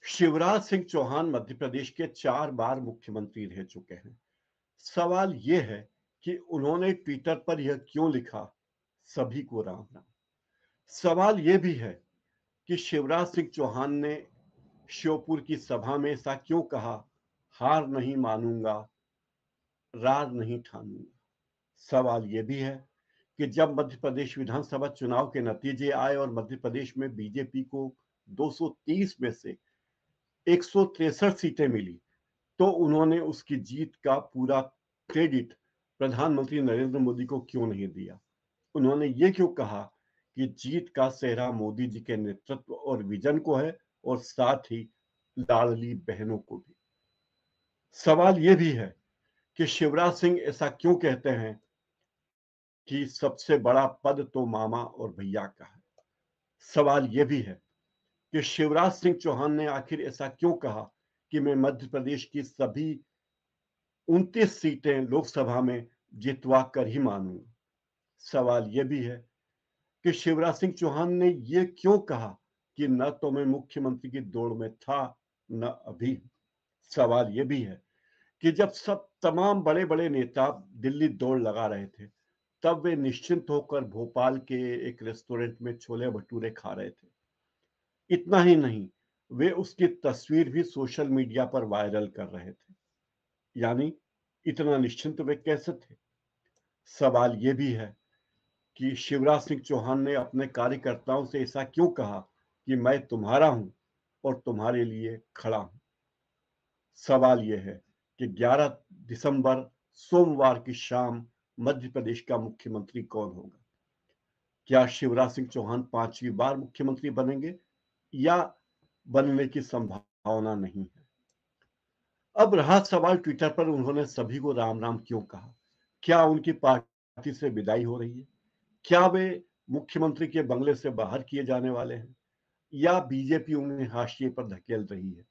शिवराज सिंह चौहान मध्य प्रदेश के 4 बार मुख्यमंत्री रह चुके हैं। सवाल ये है कि उन्होंने ट्विटर पर यह क्यों लिखा, सभी को राम राम। सवाल ये भी है कि शिवराज सिंह चौहान ने श्योपुर की सभा में ऐसा क्यों कहा, हार नहीं मानूंगा, रार नहीं ठानूंगा। सवाल ये भी है कि जब मध्य प्रदेश विधानसभा चुनाव के नतीजे आए और मध्य प्रदेश में बीजेपी को 230 में से 163 सीटें मिली, तो उन्होंने उसकी जीत का पूरा क्रेडिट प्रधानमंत्री नरेंद्र मोदी को क्यों नहीं दिया। उन्होंने ये क्यों कहा कि जीत का सेहरा मोदी जी के नेतृत्व और विजन को है और साथ ही लाडली बहनों को भी। सवाल ये भी है कि शिवराज सिंह ऐसा क्यों कहते हैं कि सबसे बड़ा पद तो मामा और भैया का है। सवाल यह भी है कि शिवराज सिंह चौहान ने आखिर ऐसा क्यों कहा कि मैं मध्य प्रदेश की सभी 29 सीटें लोकसभा में जितवा कर ही मानूंगा। सवाल यह भी है कि शिवराज सिंह चौहान ने यह क्यों कहा कि न तो मैं मुख्यमंत्री की दौड़ में था, न अभी। सवाल यह भी है कि जब सब तमाम बड़े बड़े नेता दिल्ली दौड़ लगा रहे थे, तब वे निश्चिंत होकर भोपाल के एक रेस्टोरेंट में छोले भटूरे खा रहे थे। इतना ही नहीं, वे उसकी तस्वीर भी सोशल मीडिया पर वायरल कर रहे थे। यानी इतना निश्चिंत वे कैसे थे। सवाल यह भी है कि शिवराज सिंह चौहान ने अपने कार्यकर्ताओं से ऐसा क्यों कहा कि मैं तुम्हारा हूं और तुम्हारे लिए खड़ा हूं। सवाल यह है कि 11 दिसंबर सोमवार की शाम मध्य प्रदेश का मुख्यमंत्री कौन होगा। क्या शिवराज सिंह चौहान 5वीं बार मुख्यमंत्री बनेंगे या बनने की संभावना नहीं है। अब रहा सवाल ट्विटर पर उन्होंने सभी को राम राम क्यों कहा। क्या उनकी पार्टी से विदाई हो रही है? क्या वे मुख्यमंत्री के बंगले से बाहर किए जाने वाले हैं या बीजेपी उन्हें हाशिए पर धकेल रही है।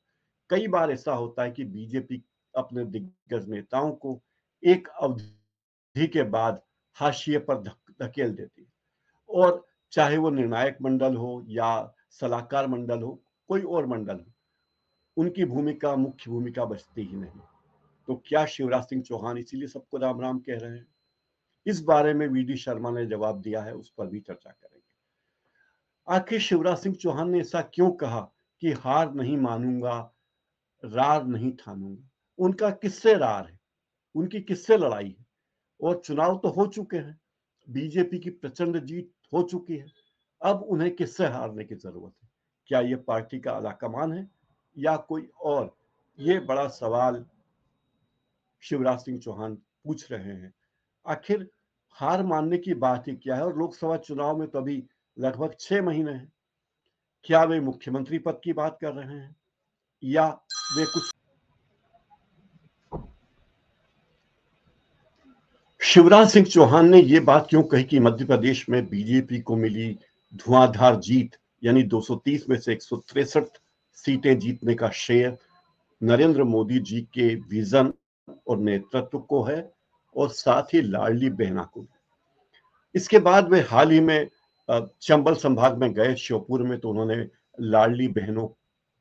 कई बार ऐसा होता है कि बीजेपी अपने दिग्गज नेताओं को एक अवधि के बाद हाशिए पर धकेल देती है और चाहे वो निर्णायक मंडल हो या सलाहकार मंडल हो, कोई और मंडल हो, उनकी भूमिका मुख्य भूमिका बचती ही नहीं। तो क्या शिवराज सिंह चौहान इसीलिए सबको राम राम कह रहे हैं? इस बारे में वी डी शर्मा ने जवाब दिया है, उस पर भी चर्चा करेंगे। आखिर शिवराज सिंह चौहान ने ऐसा क्यों कहा कि हार नहीं मानूंगा, रार नहीं ठानूंगा। उनका किससे रार है, उनकी किससे लड़ाई है? और चुनाव तो हो चुके हैं, बीजेपी की प्रचंड जीत हो चुकी है। अब उन्हें किससे हारने की जरूरत है? क्या ये पार्टी का आलाकमान है या कोई और? ये बड़ा सवाल शिवराज सिंह चौहान पूछ रहे हैं। आखिर हार मानने की बात ही क्या है? और लोकसभा चुनाव में तो अभी लगभग 6 महीने हैं। क्या वे मुख्यमंत्री पद की बात कर रहे हैं या वे कुछ? शिवराज सिंह चौहान ने यह बात क्यों कही कि मध्य प्रदेश में बीजेपी को मिली धुआंधार जीत, यानी 230 में से 163 सीटें जीतने का श्रेय नरेंद्र मोदी जी के विजन और नेतृत्व को है और साथ ही लाडली बहना को। इसके बाद वे हाल ही में चंबल संभाग में गए, श्योपुर में, तो उन्होंने लाडली बहनों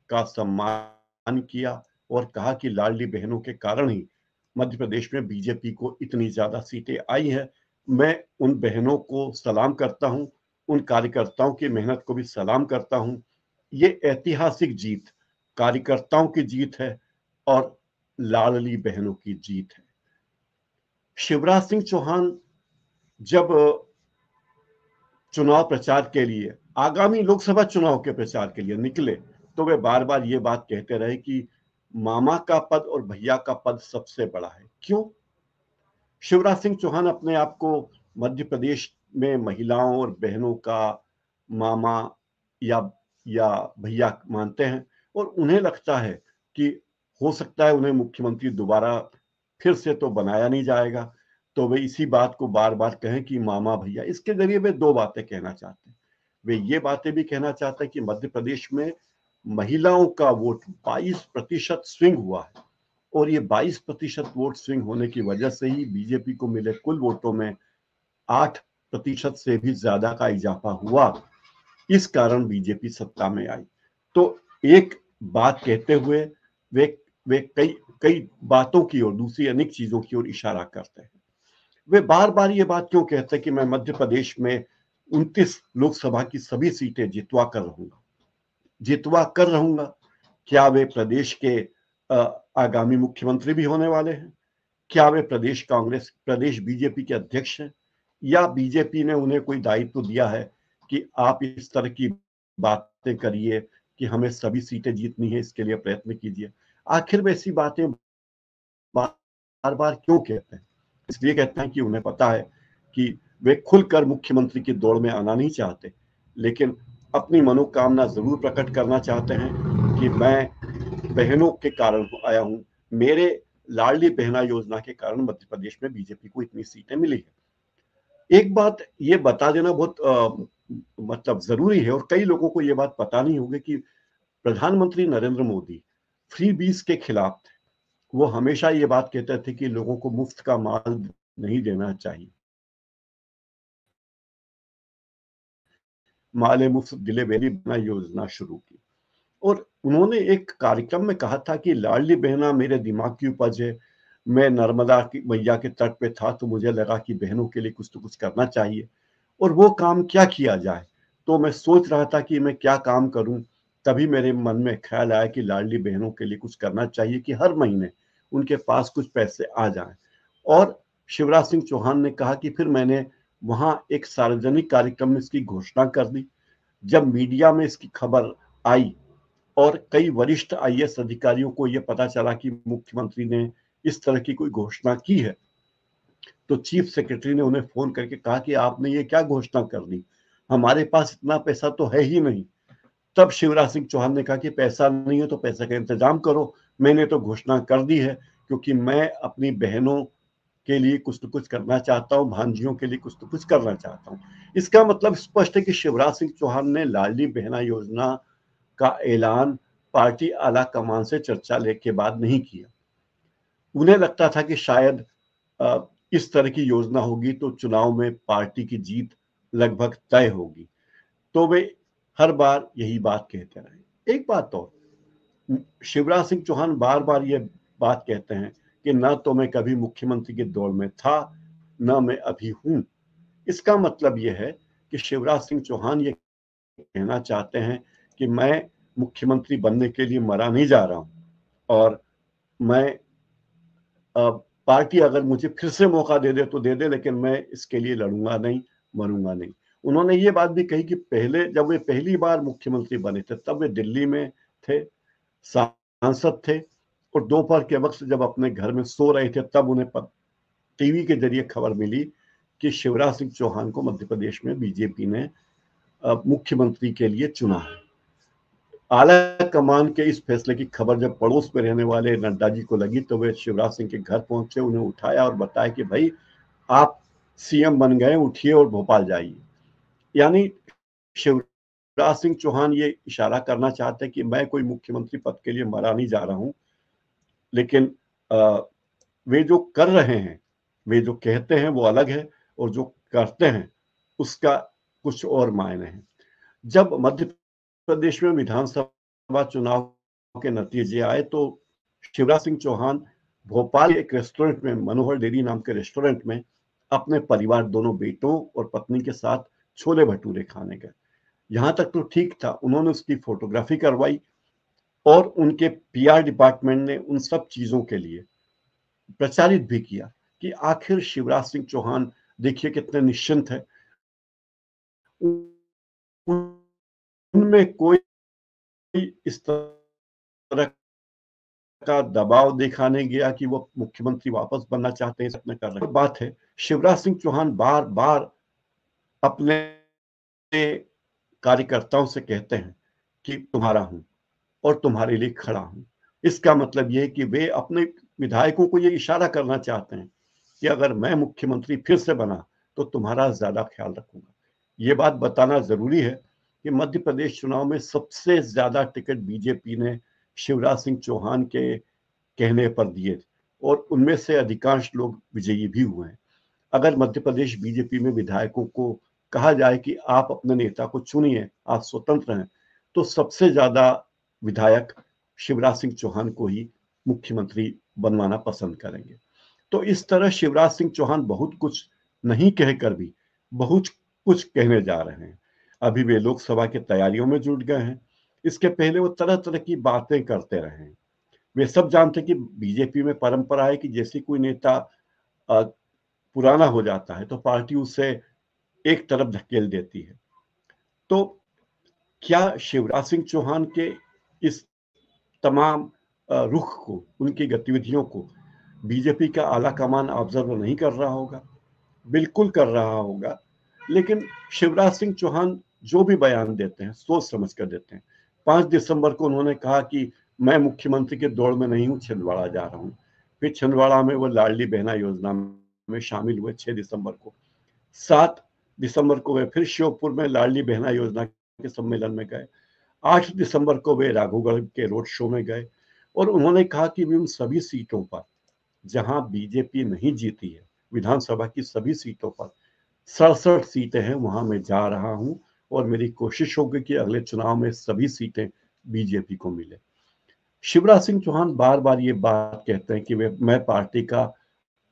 का सम्मान किया और कहा कि लाडली बहनों के कारण ही मध्य प्रदेश में बीजेपी को इतनी ज्यादा सीटें आई हैं। मैं उन बहनों को सलाम करता हूं, उन कार्यकर्ताओं की मेहनत को भी सलाम करता हूं। ये ऐतिहासिक जीत कार्यकर्ताओं की जीत है और लाडली बहनों की जीत है। शिवराज सिंह चौहान जब चुनाव प्रचार के लिए, आगामी लोकसभा चुनाव के प्रचार के लिए निकले, तो वे बार बार ये बात कहते रहे कि मामा का पद और भैया का पद सबसे बड़ा है। क्यों? शिवराज सिंह चौहान अपने आप को मध्य प्रदेश में महिलाओं और बहनों का मामा या या भैया मानते हैं और उन्हें लगता है कि हो सकता है उन्हें मुख्यमंत्री दोबारा फिर से तो बनाया नहीं जाएगा, तो वे इसी बात को बार बार कहें कि मामा भैया। इसके जरिए वे दो बातें कहना चाहते हैं। वे ये बातें भी कहना चाहते हैं कि मध्य प्रदेश में महिलाओं का वोट 22% स्विंग हुआ है और ये 22% वोट स्विंग होने की वजह से ही बीजेपी को मिले कुल वोटों में 8% से भी ज्यादा का इजाफा हुआ। इस कारण बीजेपी सत्ता में आई। तो एक बात कहते हुए वे वे कई कई बातों की ओर, दूसरी अनेक चीजों की ओर इशारा करते हैं। वे बार बार ये बात क्यों कहते हैं कि मैं मध्य प्रदेश में 29 लोकसभा की सभी सीटें जितवा कर रहूंगा। क्या वे प्रदेश के आगामी मुख्यमंत्री भी होने वाले हैं? क्या वे प्रदेश बीजेपी के अध्यक्ष हैं, या बीजेपी ने उन्हें कोई दायित्व दिया है कि आप इस तरह की बातें करिए कि हमें सभी सीटें जीतनी है, इसके लिए प्रयत्न कीजिए? आखिर वे ऐसी बातें बार बार क्यों कहते हैं? इसलिए कहते हैं कि उन्हें पता है कि वे खुलकर मुख्यमंत्री की दौड़ में आना नहीं चाहते, लेकिन अपनी मनोकामना जरूर प्रकट करना चाहते हैं कि मैं बहनों के कारण आया हूं, मेरे लाडली बहना योजना के कारण मध्य प्रदेश में बीजेपी को इतनी सीटें मिली है। एक बात ये बता देना बहुत मतलब जरूरी है, और कई लोगों को ये बात पता नहीं होगी कि प्रधानमंत्री नरेंद्र मोदी फ्री बीज के खिलाफ थे। वो हमेशा ये बात कहते थे कि लोगों को मुफ्त का माल नहीं देना चाहिए, माले मुफ्त दिले बेली बना योजना शुरू की। और उन्होंने एक कार्यक्रम में कहा था कि लाडली बहना मेरे दिमाग की उपज है। मैं नर्मदा की मैया के तट पे था तो मुझे लगा कि बहनों के लिए कुछ तो कुछ करना चाहिए, और वो काम क्या किया जाए। तो मैं सोच रहा था कि मैं क्या काम करूं, तभी मेरे मन में ख्याल आया कि लाडली बहनों के लिए कुछ करना चाहिए कि हर महीने उनके पास कुछ पैसे आ जाएं। और शिवराज सिंह चौहान ने कहा कि फिर मैंने वहां एक सार्वजनिक कार्यक्रम में इसकी घोषणा कर दी। जब मीडिया में इसकी खबर आई और कई वरिष्ठ आईएएस अधिकारियों को यह पता चला कि मुख्यमंत्री ने इस तरह की कोई घोषणा की है, तो चीफ सेक्रेटरी ने उन्हें फोन करके कहा कि आपने ये क्या घोषणा कर दी, हमारे पास इतना पैसा तो है ही नहीं। तब शिवराज सिंह चौहान ने कहा कि पैसा नहीं है तो पैसे का इंतजाम करो, मैंने तो घोषणा कर दी है, क्योंकि मैं अपनी बहनों के लिए कुछ न कुछ करना चाहता हूँ, भांजियों के लिए कुछ न कुछ करना चाहता हूँ। इसका मतलब स्पष्ट है कि शिवराज सिंह चौहान ने लाडली बहना योजना का ऐलान पार्टी आला कमान से चर्चा लेके बाद नहीं किया। उन्हें लगता था कि शायद इस तरह की योजना होगी तो चुनाव में पार्टी की जीत लगभग तय होगी, तो वे हर बार यही बात कहते रहे। एक बात और, शिवराज सिंह चौहान बार बार ये बात कहते हैं कि न तो मैं कभी मुख्यमंत्री की दौड़ में था, न मैं अभी हूं। इसका मतलब यह है कि शिवराज सिंह चौहान ये कहना चाहते हैं कि मैं मुख्यमंत्री बनने के लिए मरा नहीं जा रहा हूं, और मैं पार्टी अगर मुझे फिर से मौका दे दे तो दे दे, लेकिन मैं इसके लिए लड़ूंगा नहीं, मरूंगा नहीं। उन्होंने ये बात भी कही कि पहले जब वे पहली बार मुख्यमंत्री बने थे तब वे दिल्ली में थे, सांसद थे, और दोपहर के वक्त जब अपने घर में सो रहे थे तब उन्हें टीवी के जरिए खबर मिली कि शिवराज सिंह चौहान को मध्य प्रदेश में बीजेपी ने मुख्यमंत्री के लिए चुना है। आला कमान के इस फैसले की खबर जब पड़ोस में रहने वाले नड्डा जी को लगी तो वे शिवराज सिंह के घर पहुंचे, उन्हें उठाया और बताया कि भाई आप सीएम बन गए, उठिए और भोपाल जाइए। यानी शिवराज सिंह चौहान ये इशारा करना चाहते हैं कि मैं कोई मुख्यमंत्री पद के लिए मरा नहीं जा रहा हूं, लेकिन वे जो कर रहे हैं, वे जो कहते हैं वो अलग है, और जो करते हैं उसका कुछ और मायने हैं। जब मध्य प्रदेश में विधानसभा चुनाव के नतीजे आए तो शिवराज सिंह चौहान भोपाल एक रेस्टोरेंट में, मनोहर डेयरी नाम के रेस्टोरेंट में, अपने परिवार, दोनों बेटों और पत्नी के साथ छोले भटूरे खाने गए। यहां तक तो ठीक था, उन्होंने उसकी फोटोग्राफी करवाई, और उनके पीआर डिपार्टमेंट ने उन सब चीजों के लिए प्रचारित भी किया कि आखिर शिवराज सिंह चौहान देखिए कितने निश्चिंत है, उनमें कोई इस तरह का दबाव देखा नहीं गया कि वो मुख्यमंत्री वापस बनना चाहते हैं, सपने कर रहे हैं। बात है, शिवराज सिंह चौहान बार बार अपने कार्यकर्ताओं से कहते हैं कि तुम्हारा हूं और तुम्हारे लिए खड़ा हूं। इसका मतलब यह है कि वे अपने विधायकों को यह इशारा करना चाहते हैं कि अगर मैं मुख्यमंत्री फिर से बना तो तुम्हारा ज्यादा ख्याल रखूंगा। ये बात बताना जरूरी है कि मध्य प्रदेश चुनाव में सबसे ज्यादा टिकट बीजेपी ने शिवराज सिंह चौहान के कहने पर दिए, और उनमें से अधिकांश लोग विजयी भी हुए हैं। अगर मध्य प्रदेश बीजेपी में विधायकों को कहा जाए कि आप अपने नेता को चुनिए, आप स्वतंत्र हैं, तो सबसे ज्यादा विधायक शिवराज सिंह चौहान को ही मुख्यमंत्री बनवाना पसंद करेंगे। तो इस तरह शिवराज सिंह चौहान बहुत कुछ नहीं कहकर भी बहुत कुछ कहने जा रहे हैं। अभी वे लोकसभा की तैयारियों में जुट गए हैं। इसके पहले वो तरह तरह की बातें करते रहे हैं। वे सब जानते हैं कि बीजेपी में परंपरा है कि जैसे कोई नेता पुराना हो जाता है तो पार्टी उसे एक तरफ धकेल देती है। तो क्या शिवराज सिंह चौहान के इस तमाम रुख को, उनकी गतिविधियों को बीजेपी का आला कमान ऑब्जर्व नहीं कर रहा होगा? बिल्कुल कर रहा होगा। लेकिन शिवराज सिंह चौहान जो भी बयान देते हैं सोच समझ कर देते हैं। 5 दिसंबर को उन्होंने कहा कि मैं मुख्यमंत्री के दौड़ में नहीं हूं, छिंदवाड़ा जा रहा हूं। फिर छिंदवाड़ा में वो लाडली बहना योजना में शामिल हुए 6 दिसंबर को। 7 दिसंबर को वे फिर श्योपुर में लाडली बहना योजना के सम्मेलन में गए। 8 दिसंबर को वे राघोगढ़ के रोड शो में गए और उन्होंने कहा कि वे उन सभी सीटों पर जहां बीजेपी नहीं जीती है, विधानसभा की सभी सीटों पर 67 सीटें हैं, वहां मैं जा रहा हूं और मेरी कोशिश होगी कि अगले चुनाव में सभी सीटें बीजेपी को मिले। शिवराज सिंह चौहान बार बार ये बात कहते हैं कि मैं पार्टी का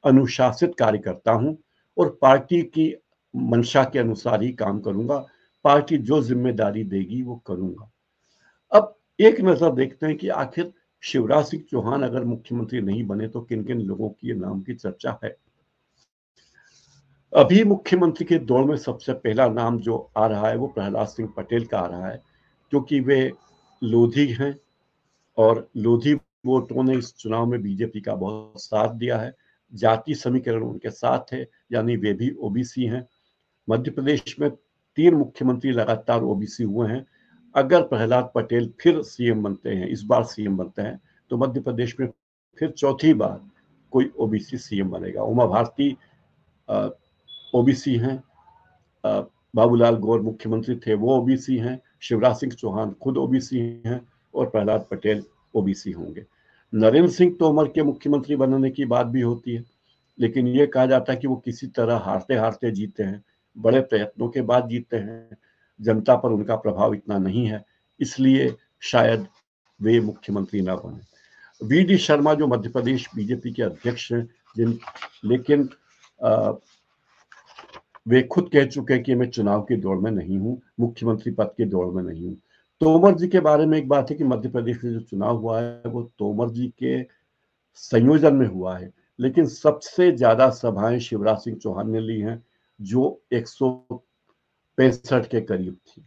अनुशासित कार्यकर्ता हूं और पार्टी की मंशा के अनुसार ही काम करूंगा। पार्टी जो जिम्मेदारी देगी वो करूंगा। अब एक नजर देखते हैं कि आखिर शिवराज सिंह चौहान अगर मुख्यमंत्री नहीं बने तो किन किन लोगों की नाम की चर्चा है। अभी मुख्यमंत्री के दौर में सबसे पहला नाम जो आ रहा है वो प्रहलाद सिंह पटेल का आ रहा है, क्योंकि वे लोधी हैं और लोधी वोटों ने इस चुनाव में बीजेपी का बहुत साथ दिया है। जाति समीकरण उनके साथ है, यानी वे भी ओबीसी हैं। मध्य प्रदेश में 3 मुख्यमंत्री लगातार ओबीसी हुए हैं। अगर प्रहलाद पटेल फिर सीएम बनते हैं, इस बार सीएम बनते हैं, तो मध्य प्रदेश में फिर चौथी बार कोई ओबीसी सीएम बनेगा। उमा भारती ओबीसी हैं, बाबूलाल गौर मुख्यमंत्री थे, वो ओबीसी हैं, शिवराज सिंह चौहान खुद ओबीसी हैं और प्रहलाद पटेल ओबीसी होंगे। नरेंद्र सिंह तोमर के मुख्यमंत्री बनने की बात भी होती है, लेकिन ये कहा जाता है कि वो किसी तरह हारते हारते जीते हैं, बड़े प्रयत्नों के बाद जीते हैं। जनता पर उनका प्रभाव इतना नहीं है, इसलिए शायद वे मुख्यमंत्री ना बने। वी.डी. शर्मा जो मध्य प्रदेश बीजेपी के अध्यक्ष हैं, लेकिन वे खुद कह चुके हैं कि मैं चुनाव की दौड़ में नहीं हूं, मुख्यमंत्री पद की दौड़ में नहीं हूं। तोमर जी के बारे में एक बात है कि मध्य प्रदेश में जो चुनाव हुआ है वो तोमर जी के संयोजन में हुआ है, लेकिन सबसे ज्यादा सभाएं शिवराज सिंह चौहान ने ली हैं, जो 165 के करीब थी।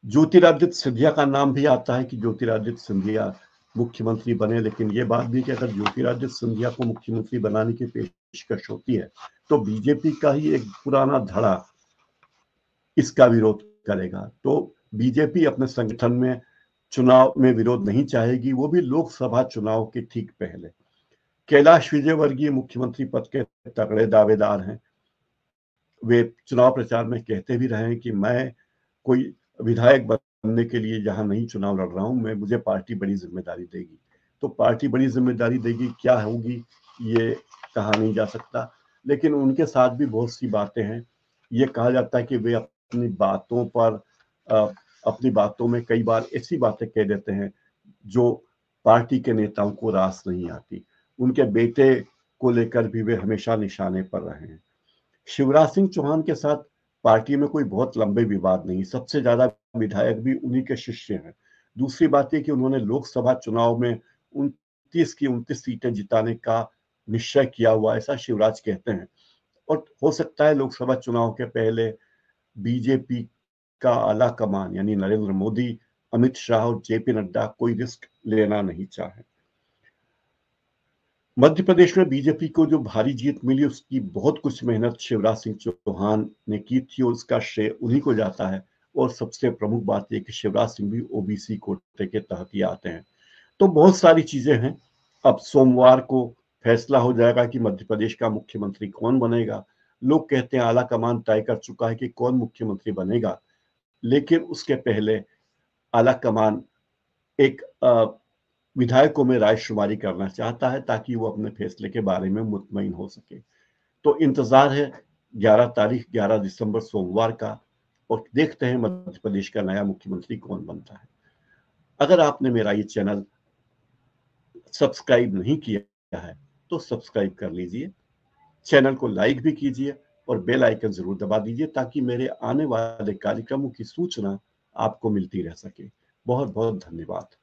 ज्योतिरादित्य सिंधिया का नाम भी आता है कि ज्योतिरादित्य सिंधिया मुख्यमंत्री बने, लेकिन ये बात भी कि अगर ज्योतिरादित्य सिंधिया को मुख्यमंत्री बनाने की पेशकश होती है तो बीजेपी का ही एक पुराना धड़ा इसका विरोध करेगा। तो बीजेपी अपने संगठन में चुनाव में विरोध नहीं चाहेगी, वो भी लोकसभा चुनाव के ठीक पहले। कैलाश विजयवर्गीय मुख्यमंत्री पद के तगड़े दावेदार हैं। वे चुनाव प्रचार में कहते भी रहे हैं कि मैं कोई विधायक बनने के लिए जहां नहीं चुनाव लड़ रहा हूं, मुझे पार्टी बड़ी जिम्मेदारी देगी। तो पार्टी बड़ी जिम्मेदारी देगी, क्या होगी ये कहा नहीं जा सकता, लेकिन उनके साथ भी बहुत सी बातें हैं। ये कहा जाता है कि वे अपनी बातों में कई बार ऐसी बातें कह देते हैं जो पार्टी के नेताओं को रास नहीं आती। उनके बेटे को लेकर भी वे हमेशा निशाने पर रहे हैं। शिवराज सिंह चौहान के साथ पार्टी में कोई बहुत लंबे विवाद नहीं, सबसे ज्यादा विधायक भी उन्हीं के शिष्य हैं। दूसरी बात यह कि उन्होंने लोकसभा चुनाव में 29 की 29 सीटें जिताने का निश्चय किया हुआ, ऐसा शिवराज कहते हैं। और हो सकता है लोकसभा चुनाव के पहले बीजेपी का आला कमान यानी नरेंद्र मोदी, अमित शाह और जेपी नड्डा कोई रिस्क लेना नहीं चाहे। मध्य प्रदेश में बीजेपी को जो भारी जीत मिली उसकी बहुत कुछ मेहनत शिवराज सिंह चौहान ने की थी और उसका श्रेय उन्हीं को जाता है। और सबसे प्रमुख बात यह कि शिवराज सिंह भी ओबीसी कोटे के तहत ही आते हैं। तो बहुत सारी चीजें हैं। अब सोमवार को फैसला हो जाएगा कि मध्य प्रदेश का मुख्यमंत्री कौन बनेगा। लोग कहते हैं आला कमान तय कर चुका है कि कौन मुख्यमंत्री बनेगा, लेकिन उसके पहले आला कमान एक विधायकों में रायशुमारी करना चाहता है ताकि वो अपने फैसले के बारे में मुतमईन हो सके। तो इंतजार है 11 दिसंबर सोमवार का, और देखते हैं मध्य प्रदेश का नया मुख्यमंत्री कौन बनता है। अगर आपने मेरा ये चैनल सब्सक्राइब नहीं किया है तो सब्सक्राइब कर लीजिए, चैनल को लाइक भी कीजिए और बेल आइकन जरूर दबा दीजिए ताकि मेरे आने वाले कार्यक्रमों की सूचना आपको मिलती रह सके। बहुत बहुत धन्यवाद।